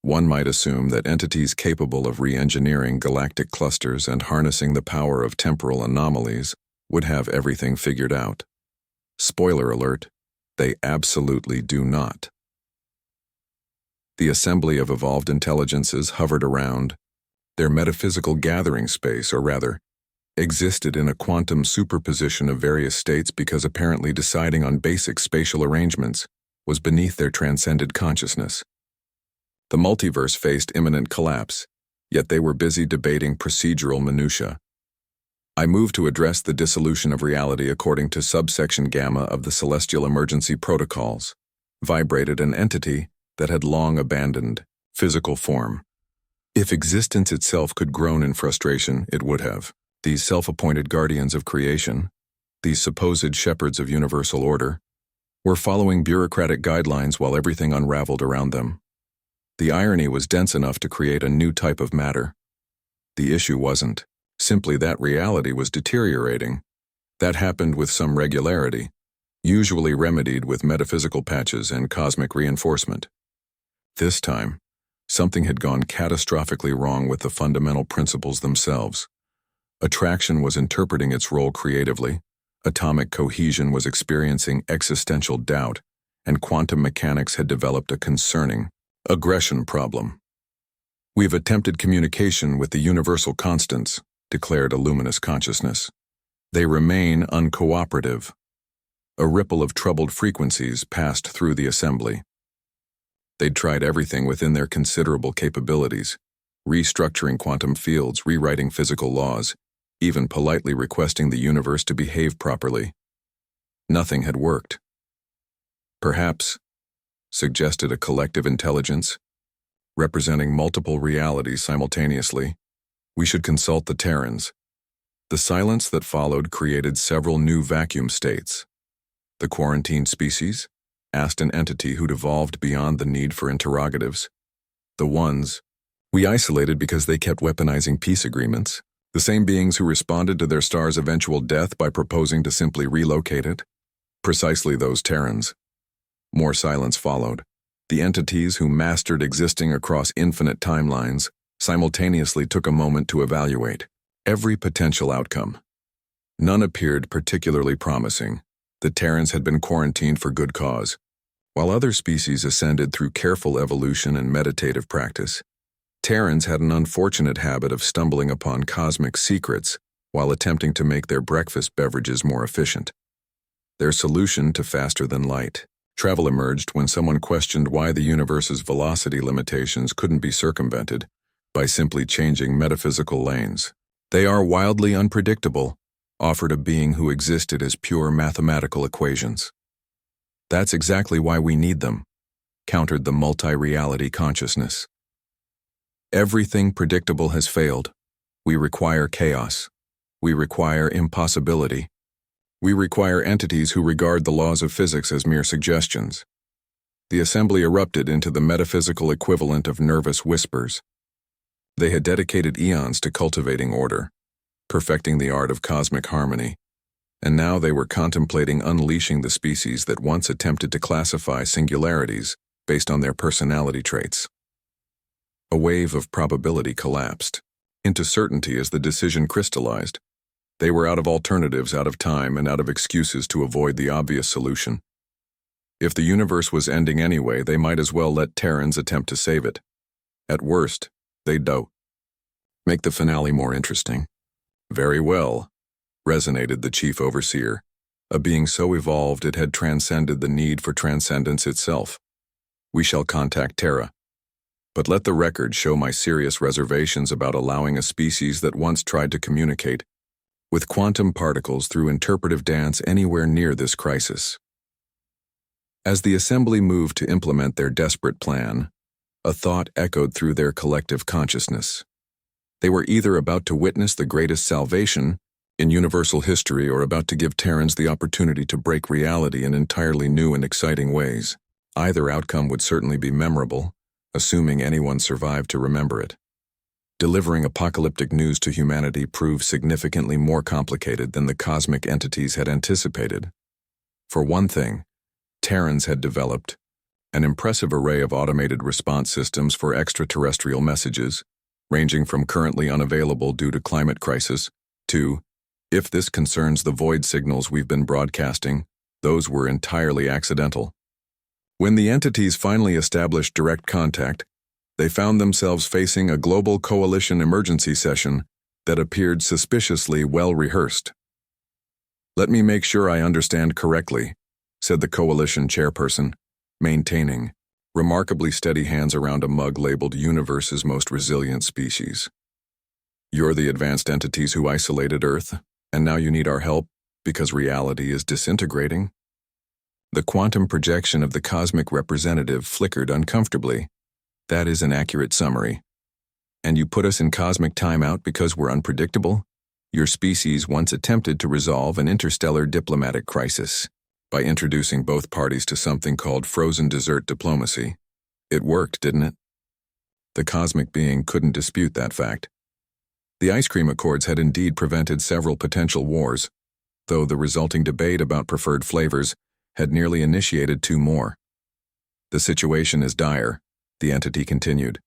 One might assume that entities capable of re-engineering galactic clusters and harnessing the power of temporal anomalies would have everything figured out. Spoiler alert, they absolutely do not. The assembly of evolved intelligences hovered around. Their metaphysical gathering space, or rather, existed in a quantum superposition of various states because apparently deciding on basic spatial arrangements was beneath their transcended consciousness. The multiverse faced imminent collapse, yet they were busy debating procedural minutiae. I moved to address the dissolution of reality according to subsection Gamma of the Celestial Emergency Protocols, vibrated an entity that had long abandoned physical form. If existence itself could groan in frustration, it would have. These self-appointed guardians of creation, these supposed shepherds of universal order, were following bureaucratic guidelines while everything unraveled around them. The irony was dense enough to create a new type of matter. The issue wasn't simply that reality was deteriorating. That happened with some regularity, usually remedied with metaphysical patches and cosmic reinforcement. This time, something had gone catastrophically wrong with the fundamental principles themselves. Attraction was interpreting its role creatively, atomic cohesion was experiencing existential doubt, and quantum mechanics had developed a concerning aggression problem. "We've attempted communication with the universal constants," declared a luminous consciousness. "They remain uncooperative." A ripple of troubled frequencies passed through the assembly. They'd tried everything within their considerable capabilities, restructuring quantum fields, rewriting physical laws, even politely requesting the universe to behave properly. Nothing had worked. "Perhaps," suggested a collective intelligence, representing multiple realities simultaneously, "we should consult the Terrans." The silence that followed created several new vacuum states. "The quarantined species?" asked an entity who'd evolved beyond the need for interrogatives. "The ones we isolated because they kept weaponizing peace agreements. The same beings who responded to their star's eventual death by proposing to simply relocate it? Precisely those Terrans." More silence followed. The entities who mastered existing across infinite timelines simultaneously took a moment to evaluate every potential outcome. None appeared particularly promising. The Terrans had been quarantined for good cause, while other species ascended through careful evolution and meditative practice. Terrans had an unfortunate habit of stumbling upon cosmic secrets while attempting to make their breakfast beverages more efficient. Their solution to faster than light travel emerged when someone questioned why the universe's velocity limitations couldn't be circumvented by simply changing metaphysical lanes. "They are wildly unpredictable," offered a being who existed as pure mathematical equations. "That's exactly why we need them," countered the multi-reality consciousness. "Everything predictable has failed. We require chaos. We require impossibility. We require entities who regard the laws of physics as mere suggestions." The assembly erupted into the metaphysical equivalent of nervous whispers. They had dedicated eons to cultivating order, perfecting the art of cosmic harmony, and now they were contemplating unleashing the species that once attempted to classify singularities based on their personality traits. A wave of probability collapsed into certainty as the decision crystallized. They were out of alternatives, out of time, and out of excuses to avoid the obvious solution. If the universe was ending anyway, they might as well let Terrans attempt to save it. At worst, they'd make the finale more interesting. "Very well," resonated the chief overseer, a being so evolved it had transcended the need for transcendence itself. "We shall contact Terra. But let the record show my serious reservations about allowing a species that once tried to communicate with quantum particles through interpretive dance anywhere near this crisis." As the assembly moved to implement their desperate plan, a thought echoed through their collective consciousness. They were either about to witness the greatest salvation in universal history or about to give Terrans the opportunity to break reality in entirely new and exciting ways. Either outcome would certainly be memorable, assuming anyone survived to remember it. Delivering apocalyptic news to humanity proved significantly more complicated than the cosmic entities had anticipated. For one thing, Terrans had developed an impressive array of automated response systems for extraterrestrial messages, ranging from currently unavailable due to climate crisis to, if this concerns the void signals we've been broadcasting, those were entirely accidental. When the entities finally established direct contact, they found themselves facing a global coalition emergency session that appeared suspiciously well rehearsed. "Let me make sure I understand correctly," said the coalition chairperson, maintaining remarkably steady hands around a mug labeled Universe's Most Resilient Species. "You're the advanced entities who isolated Earth, and now you need our help because reality is disintegrating?" The quantum projection of the cosmic representative flickered uncomfortably. "That is an accurate summary. And you put us in cosmic timeout because we're unpredictable? Your species once attempted to resolve an interstellar diplomatic crisis by introducing both parties to something called frozen dessert diplomacy. It worked, didn't it?" The cosmic being couldn't dispute that fact. The ice cream accords had indeed prevented several potential wars, though the resulting debate about preferred flavors had nearly initiated 2 more. "The situation is dire," the entity continued.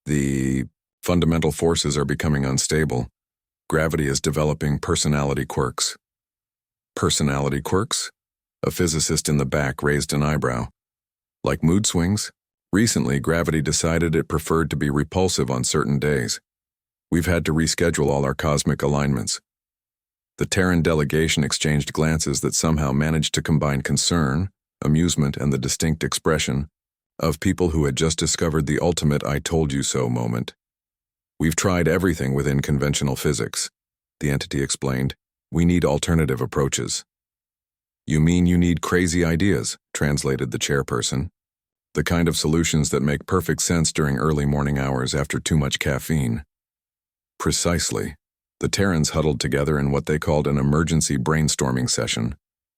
"The fundamental forces are becoming unstable. Gravity is developing personality quirks." "Personality quirks?" A physicist in the back raised an eyebrow. "Like mood swings? Recently, gravity decided it preferred to be repulsive on certain days. We've had to reschedule all our cosmic alignments." The Terran delegation exchanged glances that somehow managed to combine concern, amusement, and the distinct expression of people who had just discovered the ultimate "I told you so" moment. "We've tried everything within conventional physics," the entity explained. "We need alternative approaches." "You mean you need crazy ideas," translated the chairperson. "The kind of solutions that make perfect sense during early morning hours after too much caffeine." Precisely. The Terrans huddled together in what they called an emergency brainstorming session,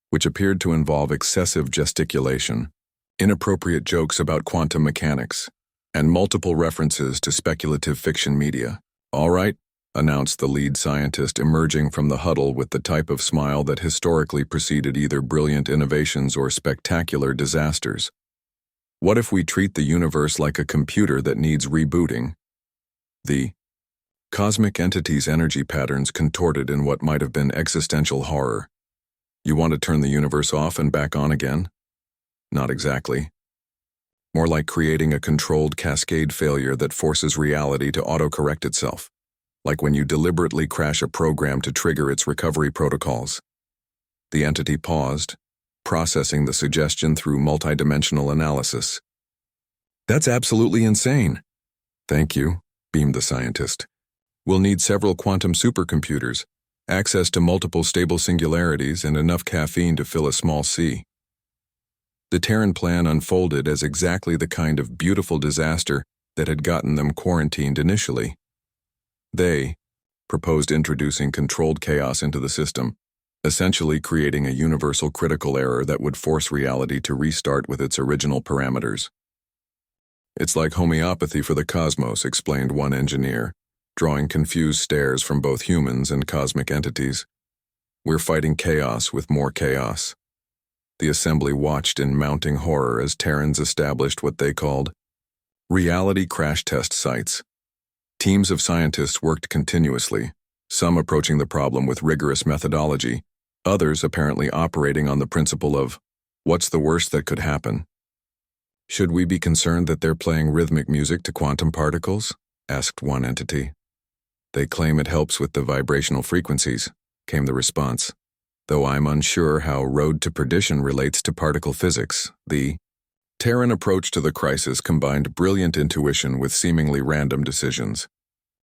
which appeared to involve excessive gesticulation, inappropriate jokes about quantum mechanics, and multiple references to speculative fiction media. "All right," announced the lead scientist, emerging from the huddle with the type of smile that historically preceded either brilliant innovations or spectacular disasters. "What if we treat the universe like a computer that needs rebooting?" The cosmic entity's energy patterns contorted in what might have been existential horror. "You want to turn the universe off and back on again?" "Not exactly. More like creating a controlled cascade failure that forces reality to autocorrect itself, like when you deliberately crash a program to trigger its recovery protocols." The entity paused, processing the suggestion through multidimensional analysis. "That's absolutely insane." "Thank you," beamed the scientist. "We'll need several quantum supercomputers, access to multiple stable singularities, and enough caffeine to fill a small sea." The Terran plan unfolded as exactly the kind of beautiful disaster that had gotten them quarantined initially. They proposed introducing controlled chaos into the system, essentially creating a universal critical error that would force reality to restart with its original parameters. "It's like homeopathy for the cosmos," explained one engineer, drawing confused stares from both humans and cosmic entities. "We're fighting chaos with more chaos." The assembly watched in mounting horror as Terrans established what they called reality crash test sites. Teams of scientists worked continuously, some approaching the problem with rigorous methodology, others apparently operating on the principle of, "What's the worst that could happen?" "Should we be concerned that they're playing rhythmic music to quantum particles?" asked one entity. "They claim it helps with the vibrational frequencies," came the response, "though I'm unsure how road to perdition relates to particle physics." The Terran approach to the crisis combined brilliant intuition with seemingly random decisions.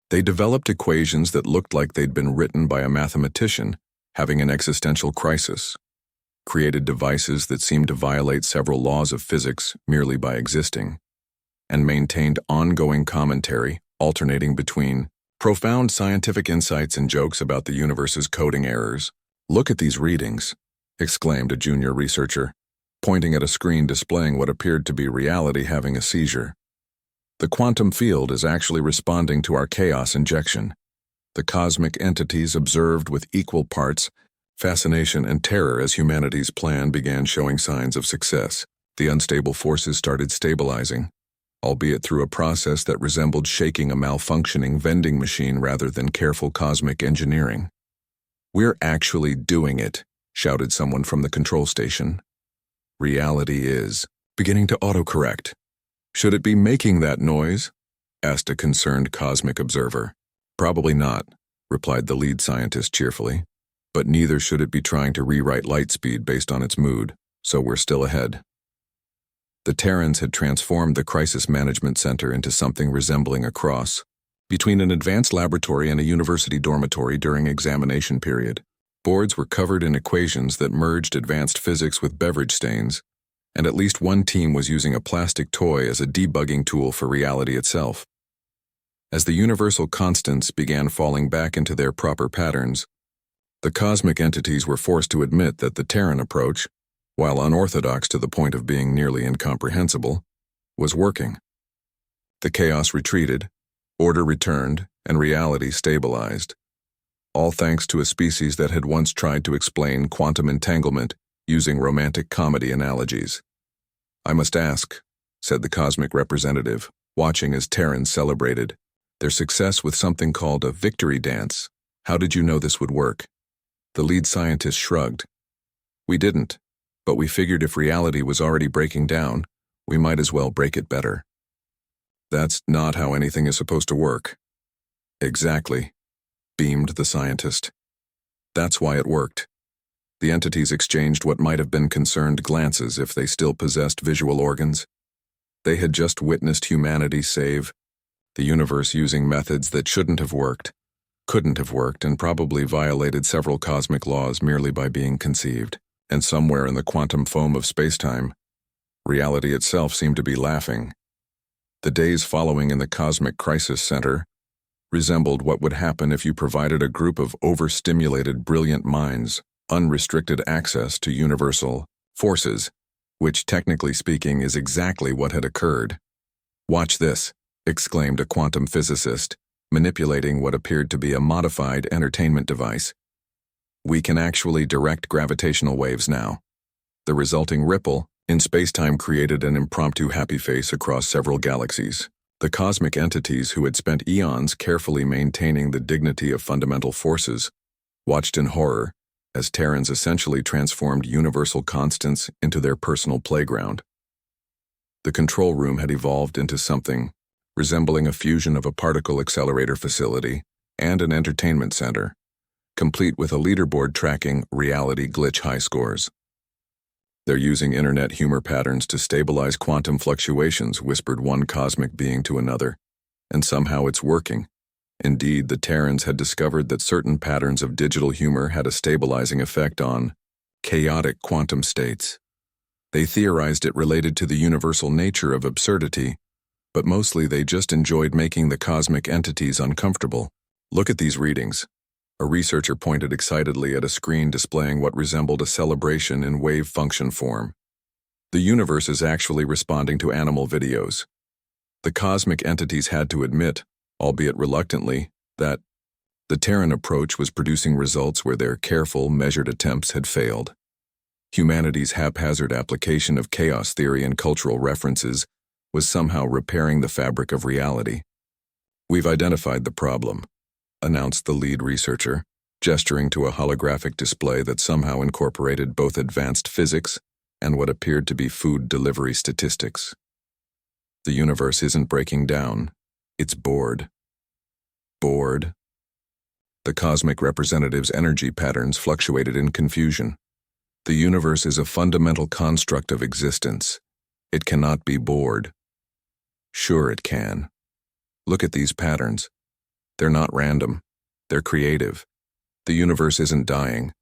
They developed equations that looked like they'd been written by a mathematician having an existential crisis, created devices that seemed to violate several laws of physics merely by existing, and maintained ongoing commentary alternating between profound scientific insights and jokes about the universe's coding errors. "Look at these readings," exclaimed a junior researcher, pointing at a screen displaying what appeared to be reality having a seizure. "The quantum field is actually responding to our chaos injection." The cosmic entities observed with equal parts fascination and terror as humanity's plan began showing signs of success. The unstable forces started stabilizing, albeit through a process that resembled shaking a malfunctioning vending machine rather than careful cosmic engineering. "We're actually doing it," shouted someone from the control station. "Reality is beginning to autocorrect. Should it be making that noise?" asked a concerned cosmic observer. "Probably not," replied the lead scientist cheerfully. "But neither should it be trying to rewrite light speed based on its mood, so we're still ahead." The Terrans had transformed the Crisis Management Center into something resembling a cross between an advanced laboratory and a university dormitory during examination period. Boards were covered in equations that merged advanced physics with beverage stains, and at least one team was using a plastic toy as a debugging tool for reality itself. As the universal constants began falling back into their proper patterns, the cosmic entities were forced to admit that the Terran approach, while unorthodox to the point of being nearly incomprehensible, was working. The chaos retreated, order returned, and reality stabilized, all thanks to a species that had once tried to explain quantum entanglement using romantic comedy analogies. "I must ask," said the cosmic representative, watching as Terrans celebrated their success with something called a victory dance. "How did you know this would work?" The lead scientist shrugged. "We didn't, but we figured if reality was already breaking down, we might as well break it better." "That's not how anything is supposed to work." "Exactly," beamed the scientist. "That's why it worked." The entities exchanged what might have been concerned glances if they still possessed visual organs. They had just witnessed humanity save the universe using methods that shouldn't have worked, couldn't have worked, and probably violated several cosmic laws merely by being conceived. And somewhere in the quantum foam of spacetime, reality itself seemed to be laughing. The days following in the Cosmic Crisis Center resembled what would happen if you provided a group of overstimulated brilliant minds unrestricted access to universal forces, which technically speaking is exactly what had occurred. "Watch this," exclaimed a quantum physicist, manipulating what appeared to be a modified entertainment device. "We can actually direct gravitational waves now." The resulting ripple in spacetime created an impromptu happy face across several galaxies. The cosmic entities who had spent eons carefully maintaining the dignity of fundamental forces watched in horror as Terrans essentially transformed universal constants into their personal playground. The control room had evolved into something resembling a fusion of a particle accelerator facility and an entertainment center, complete with a leaderboard tracking reality glitch high scores. "They're using internet humor patterns to stabilize quantum fluctuations," whispered one cosmic being to another, "and somehow it's working." Indeed, the Terrans had discovered that certain patterns of digital humor had a stabilizing effect on chaotic quantum states. They theorized it related to the universal nature of absurdity, but mostly they just enjoyed making the cosmic entities uncomfortable. "Look at these readings." A researcher pointed excitedly at a screen displaying what resembled a celebration in wave function form. "The universe is actually responding to animal videos." The cosmic entities had to admit, albeit reluctantly, that the Terran approach was producing results where their careful, measured attempts had failed. Humanity's haphazard application of chaos theory and cultural references was somehow repairing the fabric of reality. "We've identified the problem," announced the lead researcher, gesturing to a holographic display that somehow incorporated both advanced physics and what appeared to be food delivery statistics. "The universe isn't breaking down. It's bored." Bored? The cosmic representative's energy patterns fluctuated in confusion. "The universe is a fundamental construct of existence. It cannot be bored." "Sure it can. Look at these patterns. They're not random. They're creative. The universe isn't dying.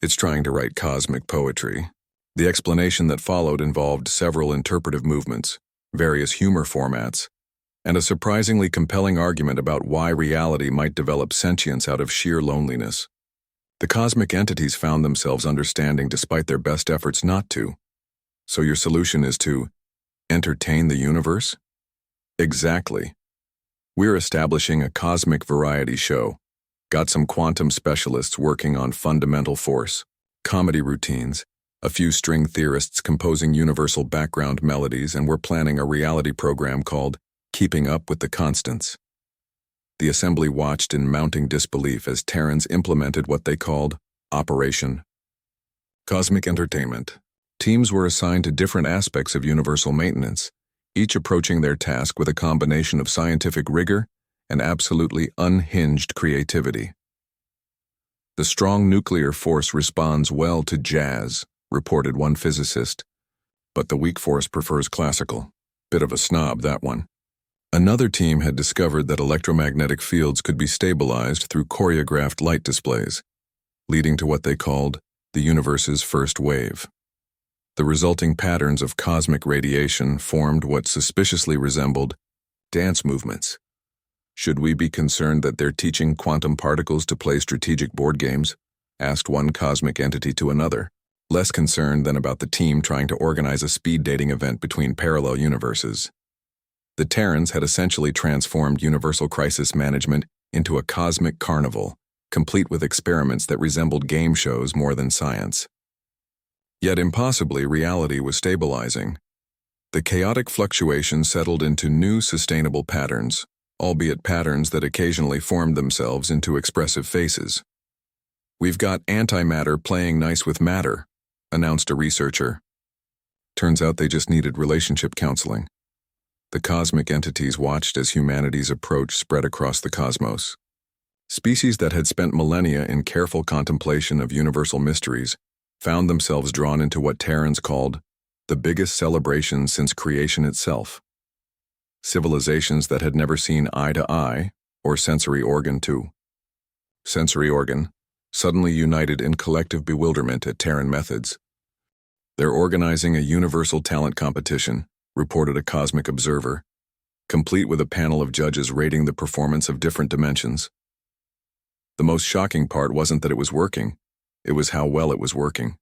It's trying to write cosmic poetry." The explanation that followed involved several interpretive movements, various humor formats, and a surprisingly compelling argument about why reality might develop sentience out of sheer loneliness. The cosmic entities found themselves understanding despite their best efforts not to. "So your solution is to entertain the universe?" "Exactly. We're establishing a cosmic variety show. Got some quantum specialists working on fundamental force, comedy routines, A few string theorists composing universal background melodies and were planning a reality program called Keeping Up with the Constants. The assembly watched in mounting disbelief as Terrans implemented what they called Operation Cosmic Entertainment. Teams were assigned to different aspects of universal maintenance, each approaching their task with a combination of scientific rigor and absolutely unhinged creativity. The strong nuclear force responds well to jazz, reported one physicist, but the weak force prefers classical. Bit of a snob, that one. Another team had discovered that electromagnetic fields could be stabilized through choreographed light displays, leading to what they called the universe's first wave. The resulting patterns of cosmic radiation formed what suspiciously resembled dance movements. Should we be concerned that they're teaching quantum particles to play strategic board games? Asked one cosmic entity to another, less concerned than about the team trying to organize a speed dating event between parallel universes. The Terrans had essentially transformed universal crisis management into a cosmic carnival, complete with experiments that resembled game shows more than science. Yet impossibly, reality was stabilizing. The chaotic fluctuation settled into new sustainable patterns, albeit patterns that occasionally formed themselves into expressive faces. "We've got antimatter playing nice with matter," announced a researcher. Turns out they just needed relationship counseling. The cosmic entities watched as humanity's approach spread across the cosmos. Species that had spent millennia in careful contemplation of universal mysteries found themselves drawn into what Terrans called the biggest celebration since creation itself. Civilizations that had never seen eye to eye, or sensory organ to sensory organ, suddenly united in collective bewilderment at Terran methods. "They're organizing a universal talent competition," reported a cosmic observer, complete with a panel of judges rating the performance of different dimensions. The most shocking part wasn't that it was working, it was how well it was working.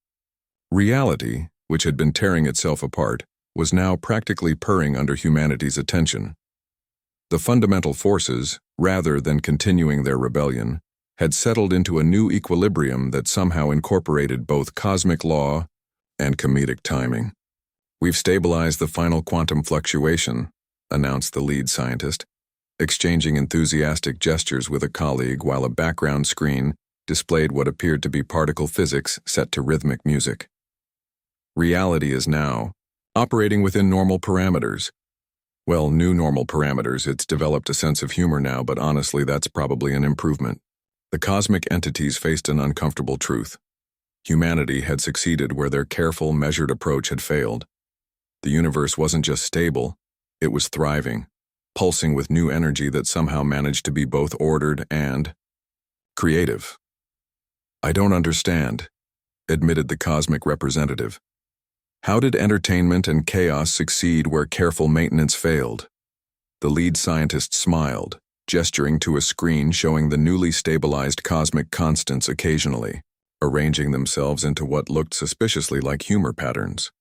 Reality, which had been tearing itself apart, was now practically purring under humanity's attention. The fundamental forces, rather than continuing their rebellion, had settled into a new equilibrium that somehow incorporated both cosmic law and comedic timing. "We've stabilized the final quantum fluctuation," announced the lead scientist, exchanging enthusiastic gestures with a colleague while a background screen displayed what appeared to be particle physics set to rhythmic music. "Reality is now operating within normal parameters." Well, new normal parameters. It's developed a sense of humor now, but honestly, that's probably an improvement. The cosmic entities faced an uncomfortable truth. Humanity had succeeded where their careful, measured approach had failed. The universe wasn't just stable, it was thriving, pulsing with new energy that somehow managed to be both ordered and creative. "I don't understand," admitted the cosmic representative. "How did entertainment and chaos succeed where careful maintenance failed?" The lead scientist smiled, gesturing to a screen showing the newly stabilized cosmic constants occasionally, arranging themselves into what looked suspiciously like humor patterns.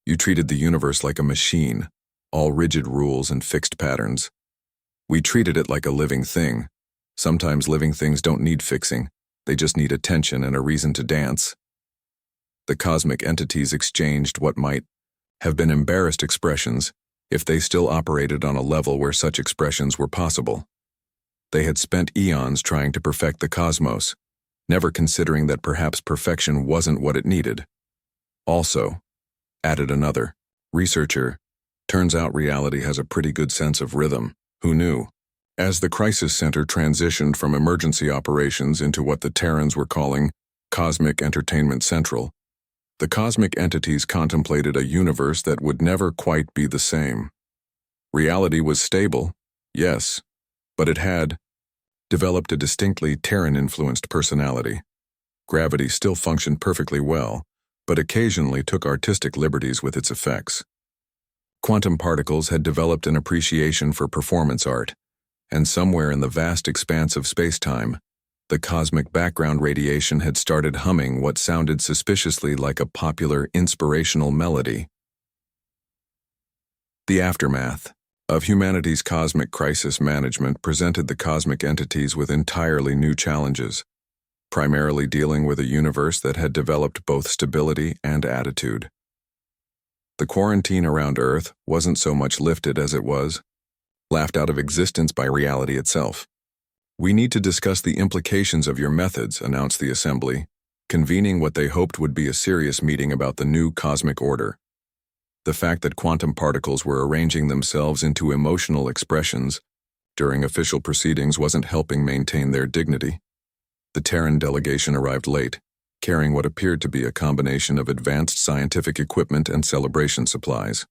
"You treated the universe like a machine, all rigid rules and fixed patterns. We treated it like a living thing. Sometimes living things don't need fixing, they just need attention and a reason to dance." The cosmic entities exchanged what might have been embarrassed expressions if they still operated on a level where such expressions were possible. They had spent eons trying to perfect the cosmos, never considering that perhaps perfection wasn't what it needed. "Also," added another researcher, "turns out reality has a pretty good sense of rhythm. Who knew?" As the crisis center transitioned from emergency operations into what the Terrans were calling Cosmic Entertainment Central, the cosmic entities contemplated a universe that would never quite be the same. Reality was stable, yes, but it had developed a distinctly Terran-influenced personality. Gravity still functioned perfectly well, but occasionally took artistic liberties with its effects. Quantum particles had developed an appreciation for performance art, and somewhere in the vast expanse of space-time, the cosmic background radiation had started humming what sounded suspiciously like a popular, inspirational melody. The aftermath of humanity's cosmic crisis management presented the cosmic entities with entirely new challenges. primarily dealing with a universe that had developed both stability and attitude. The quarantine around Earth wasn't so much lifted as it was laughed out of existence by reality itself. "We need to discuss the implications of your methods," announced the assembly, convening what they hoped would be a serious meeting about the new cosmic order. The fact that quantum particles were arranging themselves into emotional expressions during official proceedings wasn't helping maintain their dignity. The Terran delegation arrived late, carrying what appeared to be a combination of advanced scientific equipment and celebration supplies.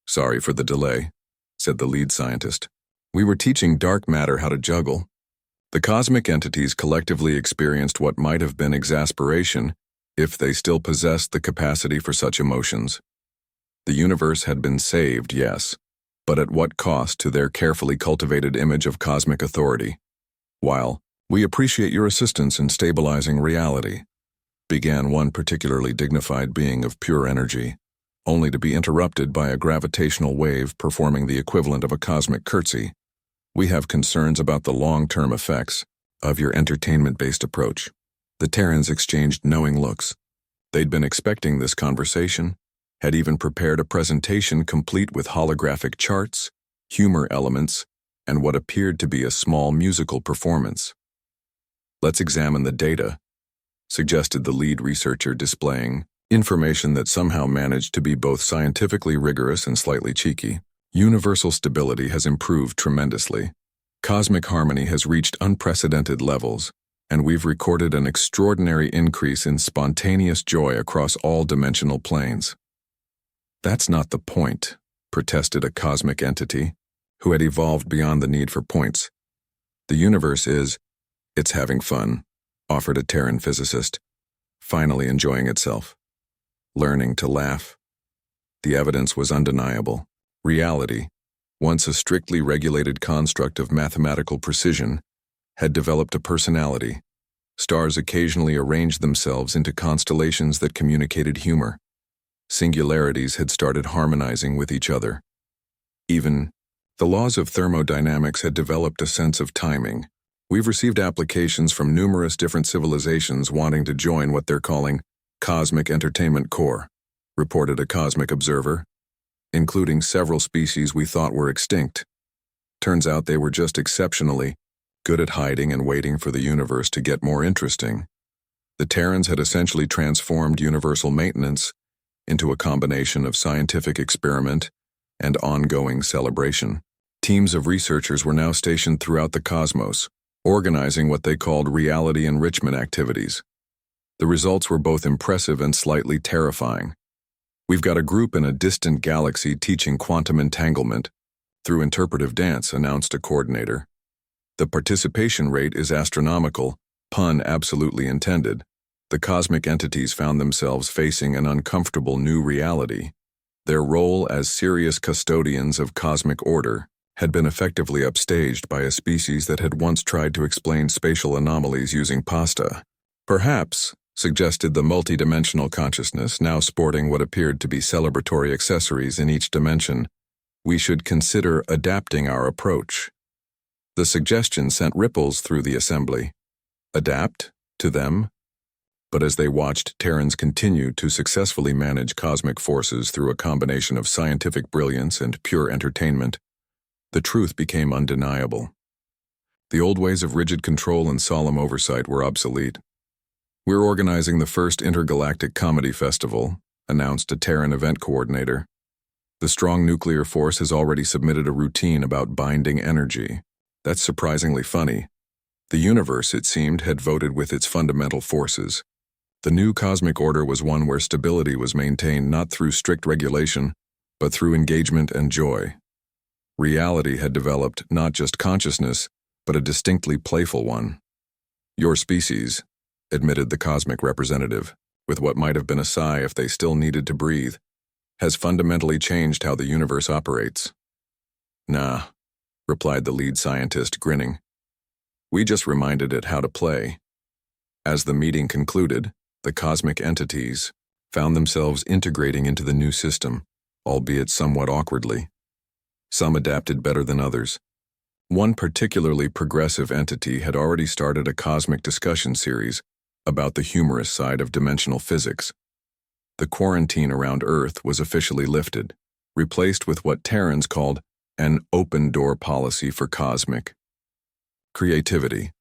"Sorry for the delay," said the lead scientist. "We were teaching dark matter how to juggle." The cosmic entities collectively experienced what might have been exasperation if they still possessed the capacity for such emotions. The universe had been saved, yes, but at what cost to their carefully cultivated image of cosmic authority? "While we appreciate your assistance in stabilizing reality," began one particularly dignified being of pure energy, only to be interrupted by a gravitational wave performing the equivalent of a cosmic curtsy. "We have concerns about the long-term effects of your entertainment-based approach." The Terrans exchanged knowing looks. They'd been expecting this conversation, had even prepared a presentation complete with holographic charts, humor elements, and what appeared to be a small musical performance. "Let's examine the data," suggested the lead researcher, displaying information that somehow managed to be both scientifically rigorous and slightly cheeky. "Universal stability has improved tremendously. Cosmic harmony has reached unprecedented levels, and we've recorded an extraordinary increase in spontaneous joy across all dimensional planes." "That's not the point," protested a cosmic entity who had evolved beyond the need for points. "The universe it's having fun," offered a Terran physicist, finally enjoying itself, learning to laugh. The evidence was undeniable. Reality, once a strictly regulated construct of mathematical precision, had developed a personality. Stars occasionally arranged themselves into constellations that communicated humor. Singularities had started harmonizing with each other. Even the laws of thermodynamics had developed a sense of timing. "We've received applications from numerous different civilizations wanting to join what they're calling Cosmic Entertainment Corps," reported a cosmic observer, "including several species we thought were extinct. Turns out they were just exceptionally good at hiding and waiting for the universe to get more interesting." The Terrans had essentially transformed universal maintenance into a combination of scientific experiment and ongoing celebration. Teams of researchers were now stationed throughout the cosmos, organizing what they called reality enrichment activities. The results were both impressive and slightly terrifying. "We've got a group in a distant galaxy teaching quantum entanglement through interpretive dance," announced a coordinator. "The participation rate is astronomical, pun absolutely intended." The cosmic entities found themselves facing an uncomfortable new reality. Their role as serious custodians of cosmic order had been effectively upstaged by a species that had once tried to explain spatial anomalies using pasta. "Perhaps," suggested the multidimensional consciousness, now sporting what appeared to be celebratory accessories in each dimension, "we should consider adapting our approach." The suggestion sent ripples through the assembly. Adapt? To them? But as they watched Terrans continue to successfully manage cosmic forces through a combination of scientific brilliance and pure entertainment, the truth became undeniable. The old ways of rigid control and solemn oversight were obsolete. "We're organizing the first intergalactic comedy festival," announced a Terran event coordinator. "The strong nuclear force has already submitted a routine about binding energy. That's surprisingly funny. The universe, it seemed, had voted with its fundamental forces. The new cosmic order was one where stability was maintained not through strict regulation, but through engagement and joy. Reality had developed not just consciousness, but a distinctly playful one. "Your species," admitted the cosmic representative, with what might have been a sigh if they still needed to breathe, "has fundamentally changed how the universe operates." "Nah," replied the lead scientist, grinning. "We just reminded it how to play." As the meeting concluded, the cosmic entities found themselves integrating into the new system, albeit somewhat awkwardly. Some adapted better than others. One particularly progressive entity had already started a cosmic discussion series about the humorous side of dimensional physics. The quarantine around Earth was officially lifted, replaced with what Terrans called an open-door policy for cosmic creativity.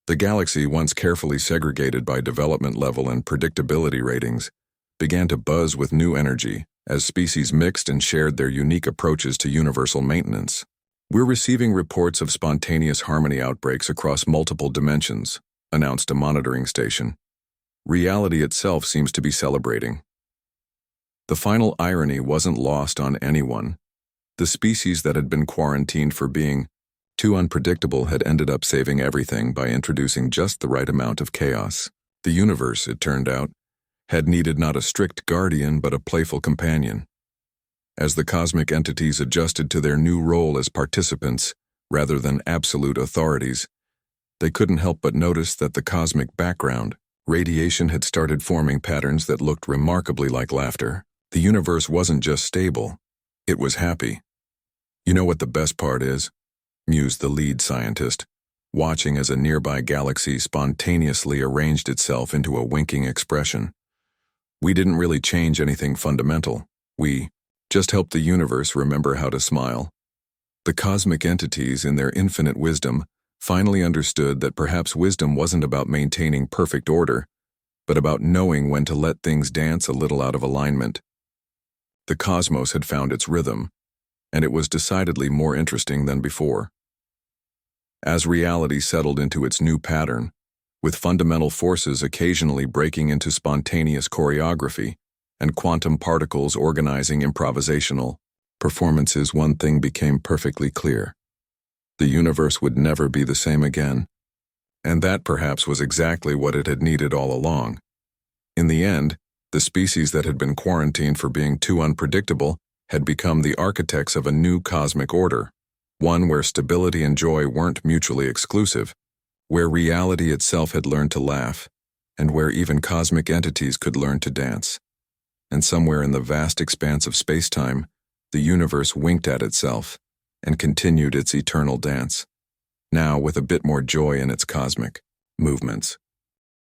The galaxy, once carefully segregated by development level and predictability ratings, began to buzz with new energy as species mixed and shared their unique approaches to universal maintenance. "We're receiving reports of spontaneous harmony outbreaks across multiple dimensions," announced a monitoring station. Reality itself seems to be celebrating. The final irony wasn't lost on anyone. The species that had been quarantined for being too unpredictable had ended up saving everything by introducing just the right amount of chaos. The universe, it turned out, had needed not a strict guardian but a playful companion. As the cosmic entities adjusted to their new role as participants rather than absolute authorities, they couldn't help but notice that the cosmic background, radiation, had started forming patterns that looked remarkably like laughter. The universe wasn't just stable, it was happy. "You know what the best part is?" mused the lead scientist, watching as a nearby galaxy spontaneously arranged itself into a winking expression. "We didn't really change anything fundamental. We just helped the universe remember how to smile." The cosmic entities, in their infinite wisdom, finally understood that perhaps wisdom wasn't about maintaining perfect order, but about knowing when to let things dance a little out of alignment. The cosmos had found its rhythm, and it was decidedly more interesting than before. As reality settled into its new pattern, with fundamental forces occasionally breaking into spontaneous choreography and quantum particles organizing improvisational performances, one thing became perfectly clear. The universe would never be the same again. And that perhaps was exactly what it had needed all along. In the end, the species that had been quarantined for being too unpredictable had become the architects of a new cosmic order, one where stability and joy weren't mutually exclusive, where reality itself had learned to laugh, and where even cosmic entities could learn to dance. And somewhere in the vast expanse of space-time, the universe winked at itself and continued its eternal dance, now with a bit more joy in its cosmic movements.